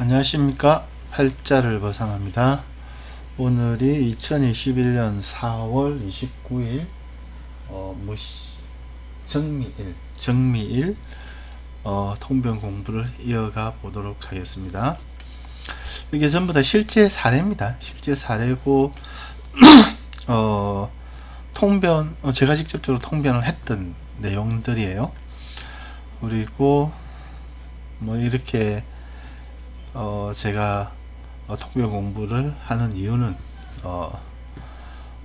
안녕하십니까. 팔자를 벗어납니다. 오늘이 2021년 4월 29일 정미일 통변 공부를 이어가 보도록 하겠습니다. 이게 전부 다 실제 사례입니다. 실제 사례고 통변 제가 직접적으로 통변을 했던 내용들이에요. 그리고 뭐 이렇게 제가 통변 공부를 하는 이유는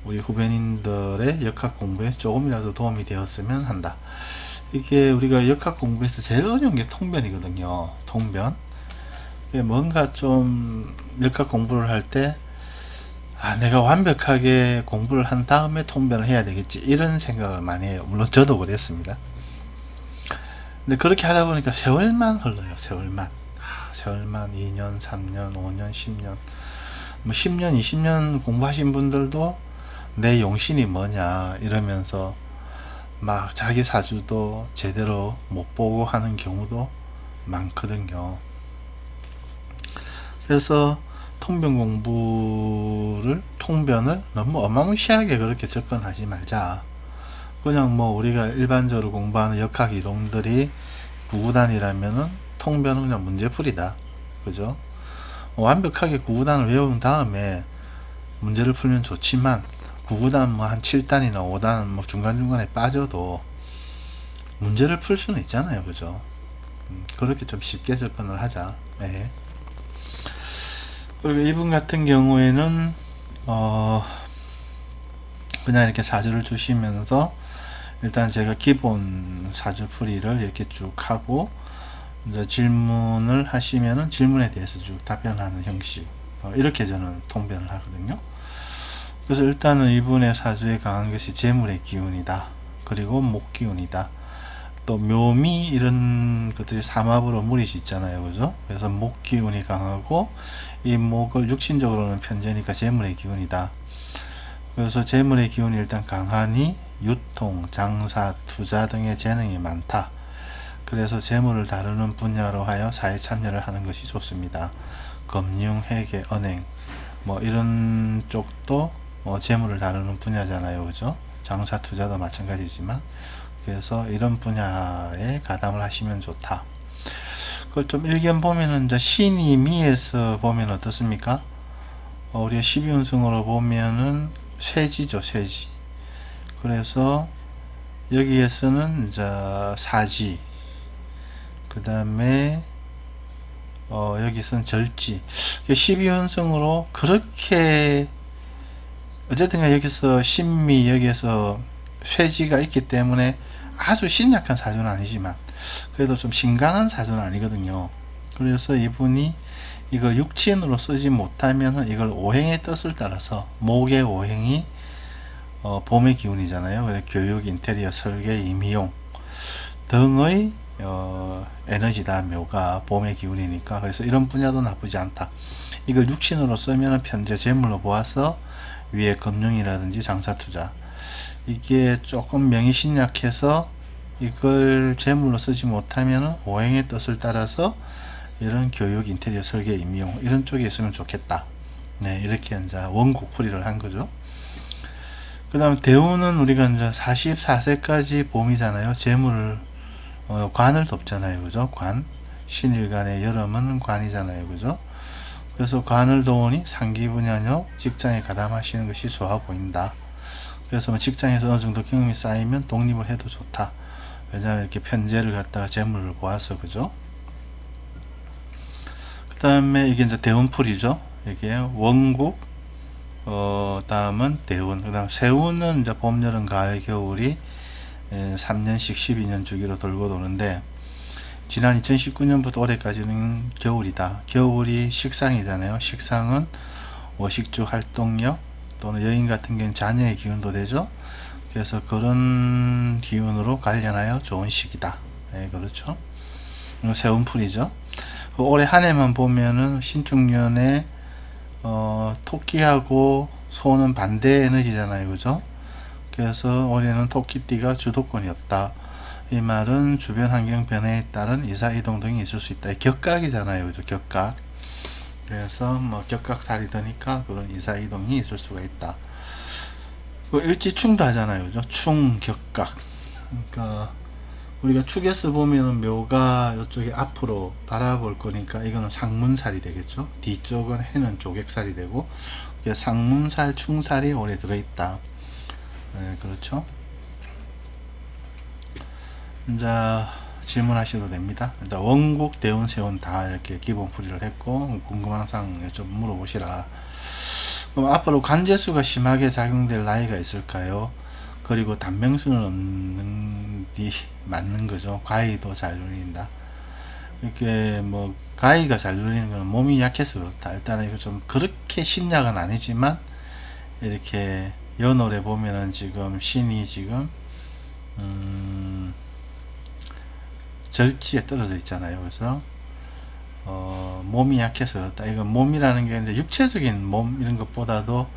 우리 후배님들의 역학 공부에 조금이라도 도움이 되었으면 한다. 이게 우리가 역학 공부에서 제일 어려운 게 통변이거든요. 통변. 뭔가 좀 역학 공부를 할 때 내가 완벽하게 공부를 한 다음에 통변을 해야 되겠지, 이런 생각을 많이 해요. 물론 저도 그랬습니다. 근데 그렇게 하다 보니까 세월만 흘러요. 세월만 2년, 3년, 5년, 10년, 뭐 10년, 20년 공부하신 분들도 내 용신이 뭐냐 이러면서 막 자기 사주도 제대로 못 보고 하는 경우도 많거든요. 그래서 통변을 너무 어마무시하게 그렇게 접근하지 말자. 그냥 뭐 우리가 일반적으로 공부하는 역학 이론들이 구구단이라면은 통변은 그냥 문제풀이다. 그죠? 완벽하게 구구단을 외운 다음에 문제를 풀면 좋지만, 구구단 뭐 한 7단이나 5단 뭐 중간중간에 빠져도 문제를 풀 수는 있잖아요. 그죠? 그렇게 좀 쉽게 접근을 하자. 네. 그리고 이분 같은 경우에는 그냥 이렇게 사주를 주시면서 일단 제가 기본 사주풀이를 이렇게 쭉 하고 이제 질문을 하시면은 질문에 대해서 쭉 답변하는 형식, 이렇게 저는 통변을 하거든요. 그래서 일단은 이분의 사주에 강한 것이 재물의 기운이다. 그리고 목 기운이다. 또 묘미 이런 것들이 삼합으로 물이 있잖아요. 그죠? 그래서 목 기운이 강하고, 이 목을 육신적으로는 편재니까 재물의 기운이다. 그래서 재물의 기운이 일단 강하니 유통, 장사, 투자 등의 재능이 많다. 그래서 재물을 다루는 분야로 하여 사회 참여를 하는 것이 좋습니다. 금융, 회계, 은행 뭐 이런 쪽도 재물을 다루는 분야잖아요. 그죠? 장사, 투자도 마찬가지지만, 그래서 이런 분야에 가담을 하시면 좋다. 그걸 좀 일견 보면은 이제 신이미에서 보면 어떻습니까? 우리가 12운승으로 보면은 쇠지죠, 쇠지. 그래서 여기에서는 이제 사지, 그 다음에 여기서는 절지. 12운승으로 그렇게 어쨌든 여기서 신미, 여기에서 쇠지가 있기 때문에 아주 신약한 사주는 아니지만 그래도 좀 신강한 사주는 아니거든요. 그래서 이분이 이거 육친으로 쓰지 못하면 이걸 오행의 뜻을 따라서, 목의 오행이 봄의 기운이잖아요. 그래서 교육, 인테리어, 설계, 임용 등의 에너지다. 묘가 봄의 기운이니까. 그래서 이런 분야도 나쁘지 않다. 이걸 육신으로 쓰면 편재 재물로 보아서 위에 금융이라든지 장사, 투자, 이게 조금 명이 신약해서 이걸 재물로 쓰지 못하면 오행의 뜻을 따라서 이런 교육, 인테리어, 설계, 임용 이런 쪽에 있으면 좋겠다. 네, 이렇게 이제 원곡풀이를 한 거죠. 그 다음 대우는 우리가 이제 44세까지 봄이잖아요. 재물을 관을 돕잖아요. 그죠? 관, 신일간의 여름은 관이잖아요. 그죠? 그래서 관을 도우니 상기 분야녀 직장에 가담하시는 것이 좋아 보인다. 그래서 뭐 직장에서 어느 정도 경험이 쌓이면 독립을 해도 좋다. 왜냐하면 이렇게 편제를 갖다가 재물을 보아서. 그죠? 그 다음에 이게 이제 대운풀이죠. 이게 원국, 다음은 대운, 그 다음 세운은 이제 봄, 여름, 가을, 겨울이 3년씩 12년 주기로 돌고 도는데, 지난 2019년부터 올해까지는 겨울이다. 겨울이 식상이잖아요. 식상은 워식주 활동력 또는 여인 같은 경우는 자녀의 기운도 되죠. 그래서 그런 기운으로 관련하여 좋은 시기다. 네, 그렇죠. 세운풀이죠. 올해 한 해만 보면은 신축년에 토끼하고 소는 반대 에너지잖아요. 그죠? 그래서 올해는 토끼띠가 주도권이 없다. 이 말은 주변 환경 변화에 따른 이사 이동 등이 있을 수 있다. 격각이잖아요. 그죠? 격각. 그래서 뭐 격각살이 드니까 그런 이사이동이 있을 수가 있다. 그 일지충도 하잖아요, 그죠? 충, 격각. 그러니까 우리가 축에서 보면은 묘가 이쪽에 앞으로 바라볼 거니까 이거는 상문살이 되겠죠. 뒤쪽은 해는 조객살이 되고 상문살, 충살이 오래 들어있다. 네, 그렇죠. 이제 질문하셔도 됩니다. 일단 원국, 대운, 세운 다 이렇게 기본 풀이를 했고 궁금한 사항 좀 물어보시라. 그럼 앞으로 관제수가 심하게 작용될 나이가 있을까요? 그리고 단명수는 없는 게 맞는 거죠. 가위도 잘 눌린다. 이렇게 뭐 가위가 잘 눌리는 건 몸이 약해서 그렇다. 일단은 이거 좀 그렇게 신약은 아니지만 이렇게 연월에 보면은 지금 신이 지금 절지에 떨어져 있잖아요. 그래서 몸이 약해서 그렇다. 이건 몸이라는 게 이제 육체적인 몸 이런 것보다도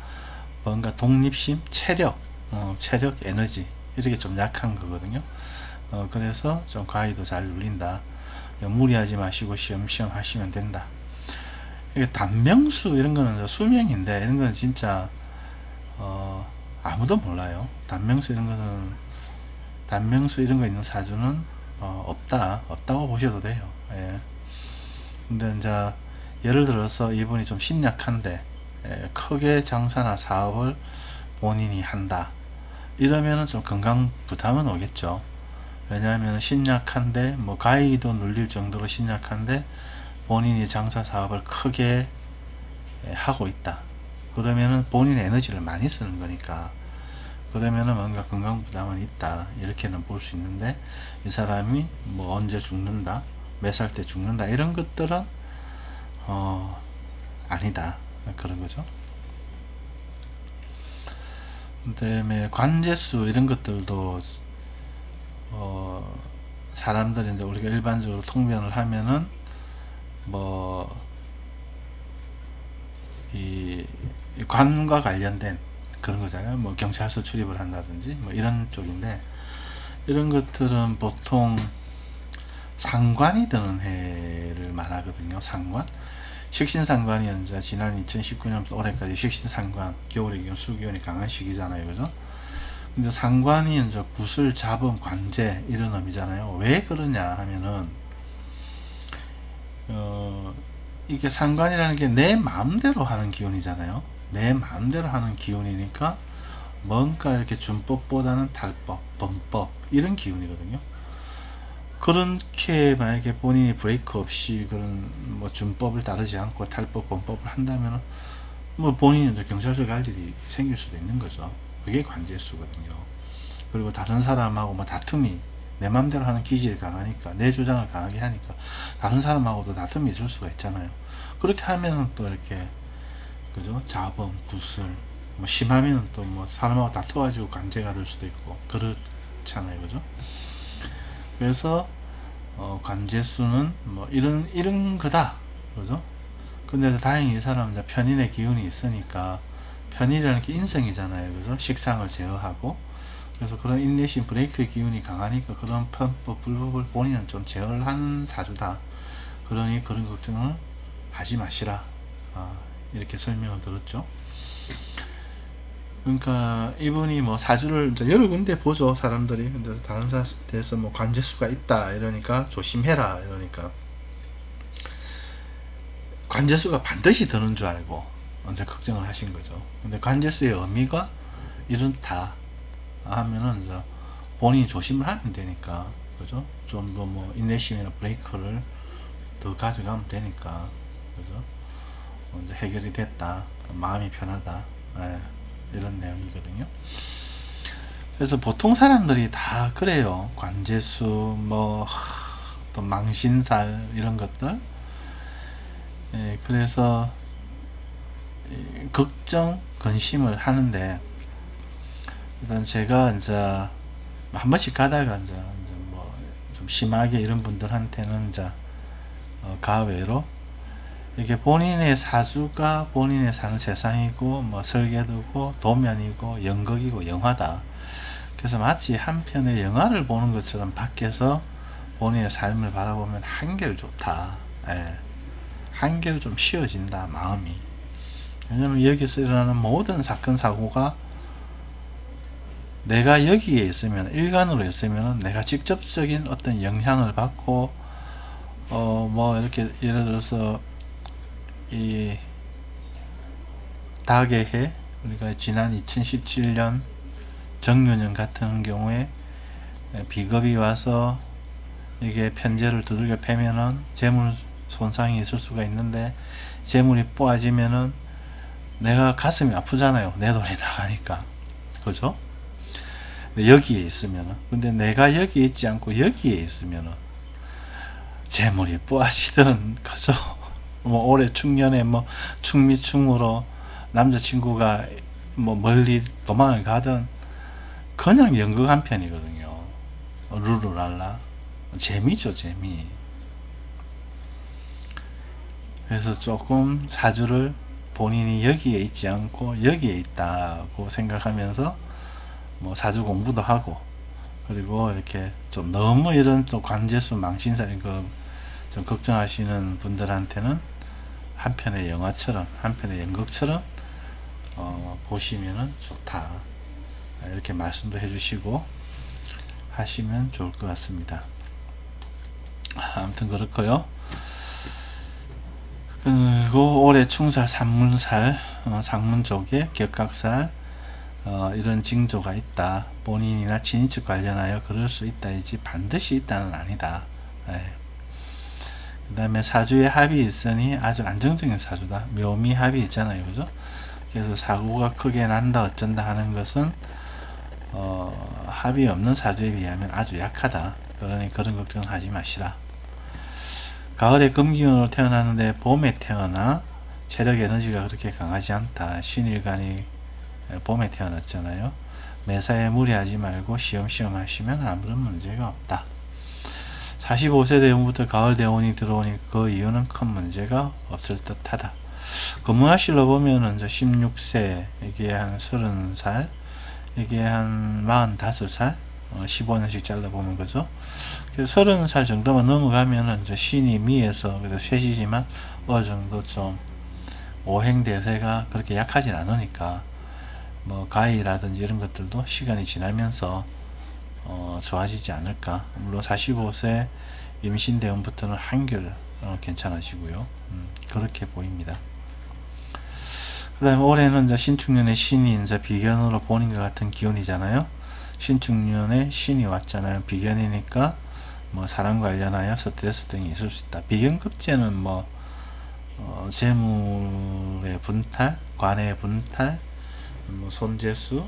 뭔가 독립심, 체력, 체력, 에너지 이렇게 좀 약한 거거든요. 그래서 좀 가위도 잘 눌린다. 무리하지 마시고 시험시험 하시면 된다. 이게 단명수 이런 거는 수명인데 이런 거는 진짜 아무도 몰라요. 단명수 이런 거는 단명수 이런 거 있는 사주는 없다고 보셔도 돼요. 예. 근데 이제 예를 들어서 이분이 좀 신약한데 크게 장사나 사업을 본인이 한다. 이러면은 좀 건강 부담은 오겠죠. 왜냐하면 신약한데 뭐 가위도 눌릴 정도로 신약한데 본인이 장사 사업을 크게 하고 있다. 그러면은 본인의 에너지를 많이 쓰는 거니까 그러면은 뭔가 건강 부담은 있다. 이렇게는 볼 수 있는데 이 사람이 뭐 언제 죽는다, 몇 살 때 죽는다 이런 것들은 아니다. 그런 거죠. 그다음에 관제수 이런 것들도 사람들이 이제 우리가 일반적으로 통변을 하면은 뭐 이 관과 관련된 그런 거잖아요. 뭐 경찰서 출입을 한다든지 뭐 이런 쪽인데 이런 것들은 보통 상관이 드는 해를 말하거든요. 상관. 식신상관이 이제 지난 2019년부터 올해까지 식신상관, 겨울의 기운, 수기운이 강한 시기잖아요. 그죠? 근데 상관이 이제 구슬, 잡음, 관제 이런 의미잖아요. 왜 그러냐 하면은 이게 상관이라는 게 내 마음대로 하는 기운이잖아요. 내 마음대로 하는 기운이니까 뭔가 이렇게 준법보다는 탈법, 범법 이런 기운이거든요. 그렇게 만약에 본인이 브레이크 없이 그런 뭐 준법을 따르지 않고 탈법, 범법을 한다면 뭐 본인이 이제 경찰서 갈 일이 생길 수도 있는 거죠. 그게 관제수거든요. 그리고 다른 사람하고 뭐 다툼이 내 맘대로 하는 기질이 강하니까 내 주장을 강하게 하니까 다른 사람하고도 다툼이 있을 수가 있잖아요. 그렇게 하면은 또 이렇게 그죠? 자범, 구슬 뭐 심하면 또 뭐 사람하고 다퉈가지고 관제가 될 수도 있고 그렇잖아요. 그죠? 그래서 관제수는 뭐 이런 거다. 그죠? 근데 다행히 이 사람은 편인의 기운이 있으니까 편인이라는 게 인성이잖아요. 그죠? 식상을 제어하고 그래서 그런 인내심 브레이크의 기운이 강하니까 그런 편법 불법을 본인은 좀 제어를 하는 사주다. 그러니 그런 걱정을 하지 마시라. 이렇게 설명을 들었죠. 그러니까 이분이 뭐 사주를 이제 여러 군데 보죠, 사람들이. 근데 다른 사람한테서 뭐 관제수가 있다 이러니까 조심해라 이러니까 관제수가 반드시 드는 줄 알고 언제 걱정을 하신 거죠. 근데 관제수의 의미가 이렇다 하면은 이제 본인이 조심을 하면 되니까, 그죠? 좀 더 뭐 인내심이나 브레이크를 더 가져가면 되니까, 그죠? 이제 해결이 됐다, 마음이 편하다, 이런 내용이거든요. 그래서 보통 사람들이 다 그래요. 관제수, 뭐, 또 망신살, 이런 것들. 그래서, 걱정, 근심을 하는데, 일단 제가 이제 한 번씩 가다가 이제 뭐 좀 심하게 이런 분들한테는 이제 가외로 이게 본인의 사주가 본인의 사는 세상이고 뭐 설계도고 도면이고 연극이고 영화다. 그래서 마치 한 편의 영화를 보는 것처럼 밖에서 본인의 삶을 바라보면 한결 좋다. 예. 한결 좀 쉬어진다, 마음이. 왜냐면 여기서 일어나는 모든 사건 사고가 내가 여기에 있으면, 일간으로 있으면 내가 직접적인 어떤 영향을 받고 뭐 이렇게 예를 들어서 이 닭의 해, 우리가 지난 2017년 정유년 같은 경우에 비겁이 와서 이게 편제를 두들겨 패면은 재물 손상이 있을 수가 있는데, 재물이 뽑아지면은 내가 가슴이 아프잖아요. 내 돈이 나가니까. 그죠? 여기에 있으면은. 근데 내가 여기에 있지 않고 여기에 있으면은 재물이 뿌아지든, 그죠? 뭐 올해 충년에 뭐 충미충으로 남자친구가 뭐 멀리 도망을 가든 그냥 연극 한 편이거든요. 루루랄라. 재미죠, 재미. 그래서 조금 사주를 본인이 여기에 있지 않고 여기에 있다고 생각하면서 뭐 사주 공부도 하고, 그리고 이렇게 좀 너무 이런 또 관제수 망신사 이거 좀 걱정하시는 분들한테는 한편의 영화처럼, 한편의 연극처럼 보시면은 좋다, 이렇게 말씀도 해주시고 하시면 좋을 것 같습니다. 아무튼 그렇고요. 그리고 올해 충살, 산문살, 상문족에 격각살, 이런 징조가 있다. 본인이나 친인척 관련하여 그럴 수 있다이지 반드시 있다는 아니다. 그 다음에 사주에 합이 있으니 아주 안정적인 사주다. 묘미 합이 있잖아요, 그죠? 그래서 사고가 크게 난다 어쩐다 하는 것은 합이 없는 사주에 비하면 아주 약하다. 그러니 그런 걱정은 하지 마시라. 가을에 금기운으로 태어났는데 봄에 태어나 체력 에너지가 그렇게 강하지 않다. 신일간이 봄에 태어났잖아요. 매사에 무리하지 말고 시험시험 하시면 아무런 문제가 없다. 45세 대운부터 가을 대운이 들어오니 그 이유는 큰 문제가 없을 듯 하다. 금문화실로 보면은 이제 16세, 이게 한 30살, 이게 한 45살, 15년씩 잘라보면, 그죠? 30살 정도만 넘어가면은 이제 신이 미에서, 그래도 쇠시지만 어느 정도 좀 오행대세가 그렇게 약하진 않으니까, 뭐 가위라든지 이런 것들도 시간이 지나면서 좋아지지 않을까. 물론 45세 임신대운부터는 한결 괜찮아지고요. 그렇게 보입니다. 그 다음에 올해는 이제 신축년의 신이 이제 비견으로 본인과 같은 기운이잖아요. 신축년에 신이 왔잖아요. 비견이니까 뭐 사람 관련하여 스트레스 등이 있을 수 있다. 비견급제는 뭐 재물의 분탈, 관의 분탈, 뭐 손재수,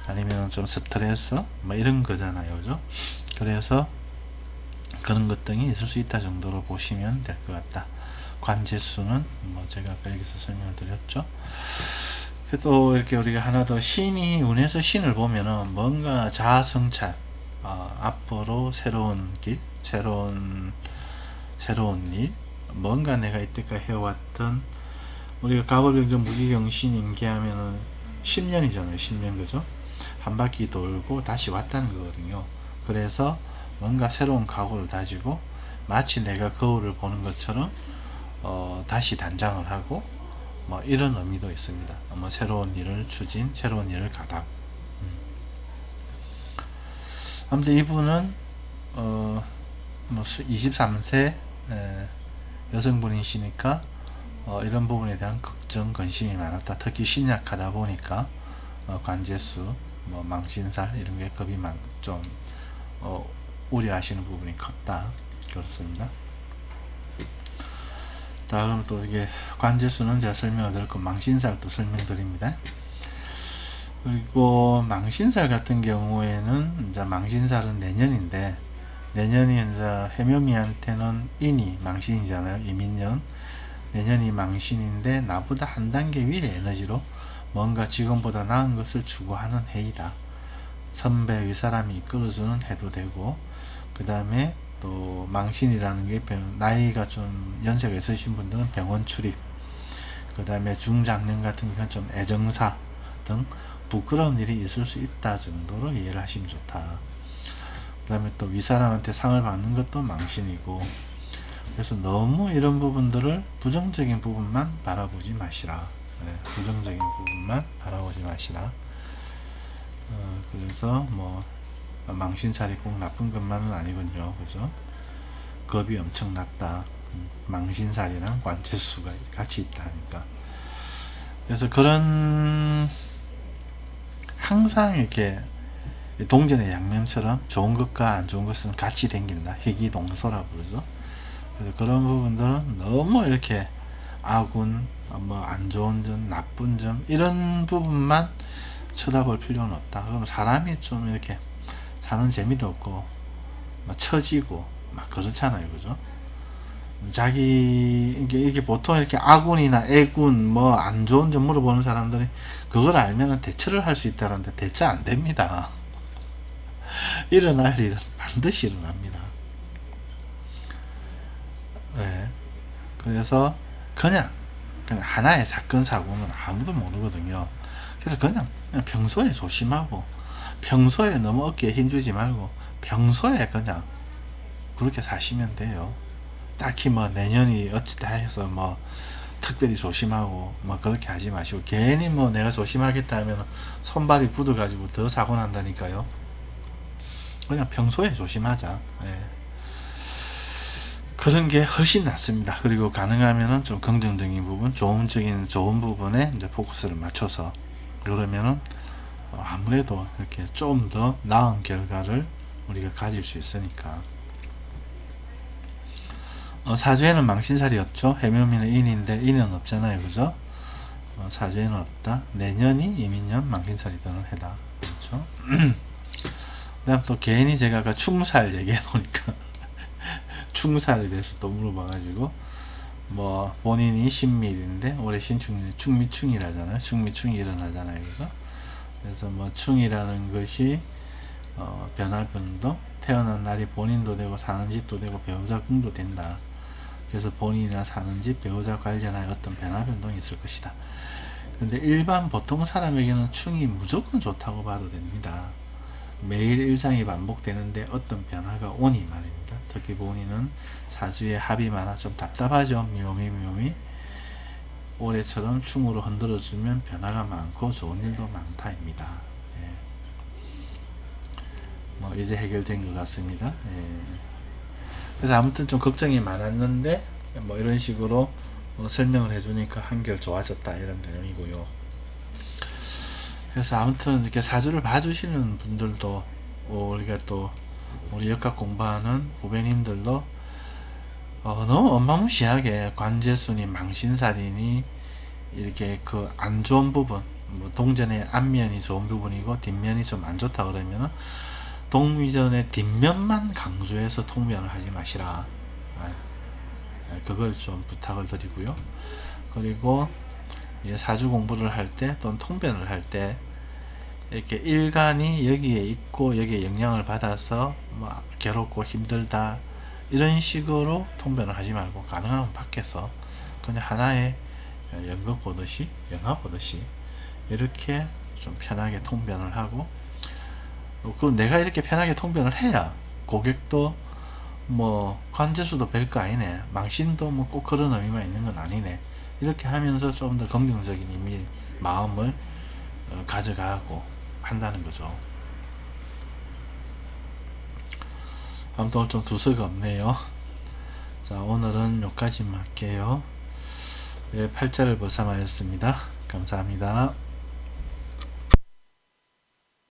아니면 좀 스트레스 뭐 이런 거잖아요, 그죠? 그래서 그런 것 등이 있을 수 있다 정도로 보시면 될 것 같다. 관제수는 뭐 제가 아까 여기서 설명을 드렸죠. 또 이렇게 우리가 하나 더, 신이 운에서 신을 보면은 뭔가 자아성찰, 앞으로 새로운 길, 새로운 일, 뭔가 내가 이때까지 해왔던, 우리가 갑을병정 무기경신 임계하면은 10년이잖아요. 10년, 그죠? 한 바퀴 돌고 다시 왔다는 거거든요. 그래서 뭔가 새로운 각오를 다지고 마치 내가 거울을 보는 것처럼 다시 단장을 하고 뭐 이런 의미도 있습니다. 뭐 새로운 일을 추진, 새로운 일을 가담. 아무튼 이분은 뭐 23세 여성분이시니까 이런 부분에 대한 걱정, 관심이 많았다. 특히 신약하다 보니까 관제수, 뭐 망신살 이런 게 겁이 좀 우려하시는 부분이 컸다. 그렇습니다. 자, 그럼 또 이게 관제수는 제가 설명을 드렸고, 망신살도 설명드립니다. 그리고 망신살 같은 경우에는 이제 망신살은 내년인데, 내년이 이제 해묘미한테는 인이 망신이잖아요. 이민년. 내년이 망신인데 나보다 한 단계 위의 에너지로 뭔가 지금보다 나은 것을 추구하는 해이다. 선배 윗사람이 이끌어주는 해도 되고, 그 다음에 또 망신이라는 게 나이가 좀 연세가 있으신 분들은 병원 출입, 그 다음에 중장년 같은 경우는 좀 애정사 등 부끄러운 일이 있을 수 있다 정도로 이해를 하시면 좋다. 그 다음에 또 윗사람한테 상을 받는 것도 망신이고, 그래서 너무 이런 부분들을 부정적인 부분만 바라보지 마시라. 부정적인 부분만 바라보지 마시라. 그래서 뭐 망신살이 꼭 나쁜 것만은 아니군요. 그죠? 겁이 엄청 났다. 망신살이랑 관체수가 같이 있다 하니까. 그래서 그런 항상 이렇게 동전의 양면처럼 좋은 것과 안 좋은 것은 같이 댕긴다. 희귀동서라고 그러죠. 그래서 그런 부분들은 너무 이렇게 아군, 뭐 안 좋은 점, 나쁜 점 이런 부분만 쳐다볼 필요는 없다. 그럼 사람이 좀 이렇게 사는 재미도 없고 막 처지고 막 그렇잖아요. 그죠? 자기 이게 보통 이렇게 아군이나 애군 뭐 안 좋은 점 물어보는 사람들이 그걸 알면은 대처를 할 수 있다는데 대처 안 됩니다. 일어날 일은 반드시 일어납니다. 네. 그래서 그냥 하나의 사건 사고는 아무도 모르거든요. 그래서 그냥 평소에 조심하고 평소에 너무 어깨에 힘주지 말고 평소에 그냥 그렇게 사시면 돼요. 딱히 뭐 내년이 어찌다 해서 뭐 특별히 조심하고 뭐 그렇게 하지 마시고 괜히 뭐 내가 조심하겠다 하면 손발이 굳어 가지고 더 사고 난다니까요. 그냥 평소에 조심하자. 예. 그런 게 훨씬 낫습니다. 그리고 가능하면은 좀 긍정적인 부분, 좋은 부분에 이제 포커스를 맞춰서 그러면은 아무래도 이렇게 좀 더 나은 결과를 우리가 가질 수 있으니까. 사주에는 망신살이 없죠. 해묘미는 인인데 인은 없잖아요. 그죠? 사주에는 없다. 내년이 이민년 망신살이 드는 해다. 그렇죠? 그다음 또 괜히 제가 아까 충살 얘기해 놓으니까 충살에 대해서 또 물어봐가지고 뭐 본인이 신밀인데 올해 충미충이라잖아요. 충미충이 일어나잖아요. 그죠? 그래서 뭐 충이라는 것이 변화변동 태어난 날이 본인도 되고 사는 집도 되고 배우자 궁도 된다. 그래서 본인이나 사는 집 배우자 관련한 어떤 변화변동이 있을 것이다. 근데 일반 보통 사람에게는 충이 무조건 좋다고 봐도 됩니다. 매일 일상이 반복되는데 어떤 변화가 오니 말입니다. 특히 본인은 사주에 합이 많아 좀 답답하죠. 묘미 올해처럼 충으로 흔들어주면 변화가 많고 좋은 일도 많다입니다. 예. 뭐 이제 해결된 것 같습니다. 예. 그래서 아무튼 좀 걱정이 많았는데 뭐 이런 식으로 설명을 해주니까 한결 좋아졌다 이런 내용이고요. 그래서 아무튼 이렇게 사주를 봐주시는 분들도 우리가 또 우리 역학 공부하는 후배님들도 너무 어마무시하게 관제순이 망신살이니 이렇게 그 안 좋은 부분 뭐 동전의 앞면이 좋은 부분이고 뒷면이 좀 안 좋다 그러면은 동전의 뒷면만 강조해서 통변을 하지 마시라. 그걸 좀 부탁을 드리고요. 그리고 사주 공부를 할 때 또는 통변을 할 때 이렇게 일간이 여기에 있고 여기에 영향을 받아서 뭐 괴롭고 힘들다 이런 식으로 통변을 하지 말고 가능하면 밖에서 그냥 하나의 연극 보듯이 영화 보듯이 이렇게 좀 편하게 통변을 하고 그 내가 이렇게 편하게 통변을 해야 고객도 뭐 관제수도 별거 아니네 망신도 뭐 꼭 그런 의미만 있는 건 아니네 이렇게 하면서 좀 더 긍정적인 마음을 가져가고 한다는 거죠. 아무튼 오늘 좀 두서가 없네요. 자 오늘은 여기까지만 할게요. 네, 팔자를 벗삼하였습니다. 감사합니다.